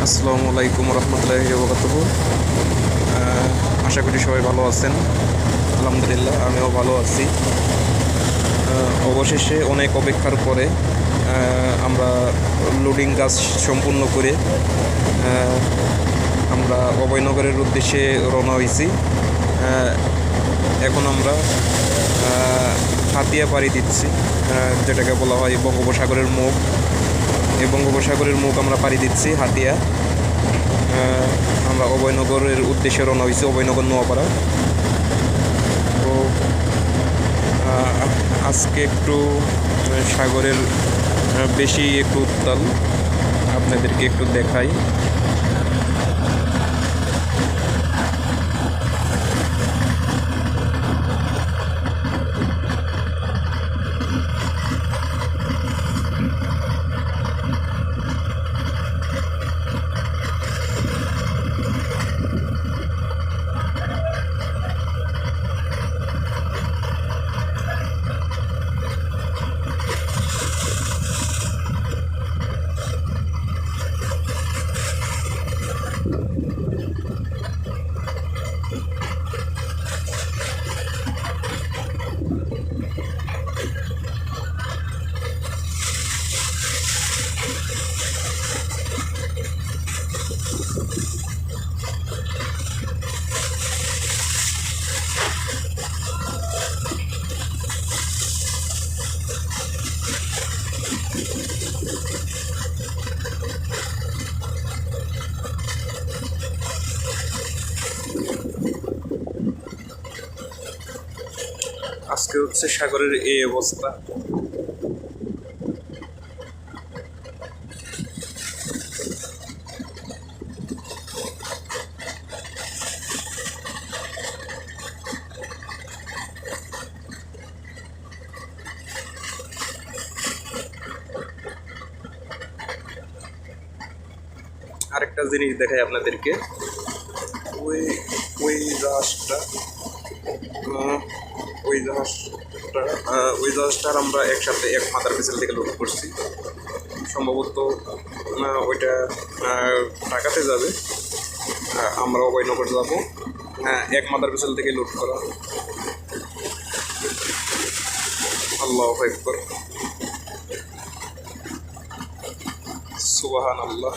আসসালামু আলাইকুম রহমতুল্লাহি ওয়া বারাকাতুহু। আশা করি সবাই ভালো আছেন। আলহামদুলিল্লাহ আমিও ভালো আছি। অবশেষে অনেক অপেক্ষার পরে আমরা লোডিং কাজ সম্পূর্ণ করে আমরা অভয়নগরের উদ্দেশ্যে রওনা হয়েছি। এখন আমরা হাতিয়া পাড়ি দিচ্ছি, যেটাকে বলা হয় বঙ্গোপসাগরের মুখ। এই বঙ্গোপসাগরের মুখ আমরা পাড়ি দিচ্ছি হাতিয়া। আমরা অভয়নগরের উদ্দেশ্যে রওনা হয়েছি, অভয়নগর নোয়াপাড়া। তো আজকে একটু সাগরের বেশি একটু উত্তাল, আপনাদেরকে একটু দেখাই। আজকে হচ্ছে সাগরের এই অবস্থা। আরেকটা জিনিস দেখাই আপনাদেরকে। ওই ওই জাহাজটা ওই জাহাজটা ওই জাহাজটার আমরা একসাথে এক মাদার ভেসেল থেকে লোড করছি। সম্ভবত ওইটা ঢাকাতে যাবে, আমরা অভয়নগর যাব। এক মাদার ভেসেল থেকে লোড করা। আল্লাহু আকবার, সুবহানাল্লাহ।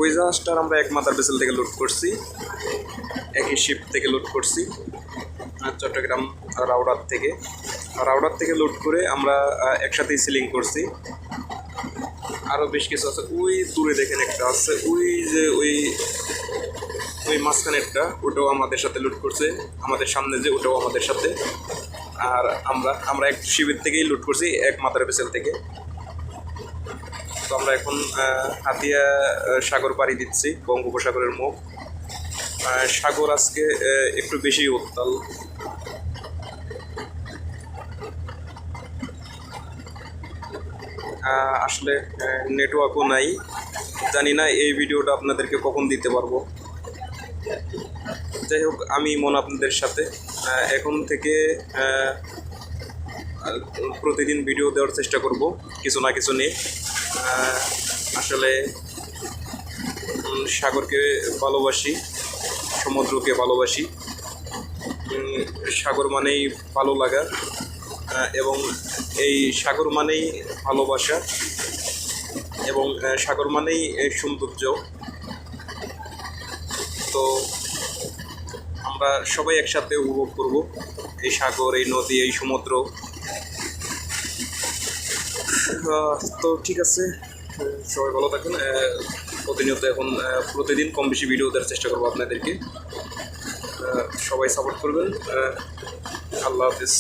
ওই জাহাজটার আমরা এক মাদার ভেসেল থেকে লোড করছি, একই শিপ থেকে লোড করছি, চট্টগ্রাম রাউডার থেকে লোড করে আমরা একসাথেই সিলিং করছি। আরও বেশ কিছু আছে, ওই দূরে দেখেন একটা আছে, ওই যে ওই মাঝখানেরটা, ওটাও আমাদের সাথে লোড করছে। আমাদের সামনে যে ওটাও আমাদের সাথে। আর আমরা এক শিবির থেকেই লোড করছি, এক মাদার ভেসেল থেকে। তো আমরা এখন হাতিয়া সাগর পাড়ি দিচ্ছি, বঙ্গোপসাগরের মুখ। সাগর আজকে একটু বেশি উত্তাল। আসলে নেটওয়ার্কও নাই, জানি না এই ভিডিওটা আপনাদেরকে কখন দিতে পারবো। যাই হোক, আমি মন আপনাদের সাথে এখন থেকে প্রতিদিন ভিডিও দেওয়ার চেষ্টা করব, কিছু না কিছু নিয়ে। আসলে সাগরকে ভালোবাসি, সমুদ্রকে ভালোবাসি। সাগর মানেই ভালো লাগা, এবং এই সাগর মানেই ভালোবাসা, এবং সাগর মানেই সৌন্দর্য। তো আমরা সবাই একসাথে উপভোগ করব এই সাগর, এই নদী, এই সমুদ্র। তো ঠিক আছে, সবাই ভালো থাকুন। প্রতিনিয়ত এখন প্রতিদিন কম বেশি ভিডিও দেওয়ার চেষ্টা করবো আপনাদেরকে। সবাই সাপোর্ট করবেন। আল্লাহ হাফিজ।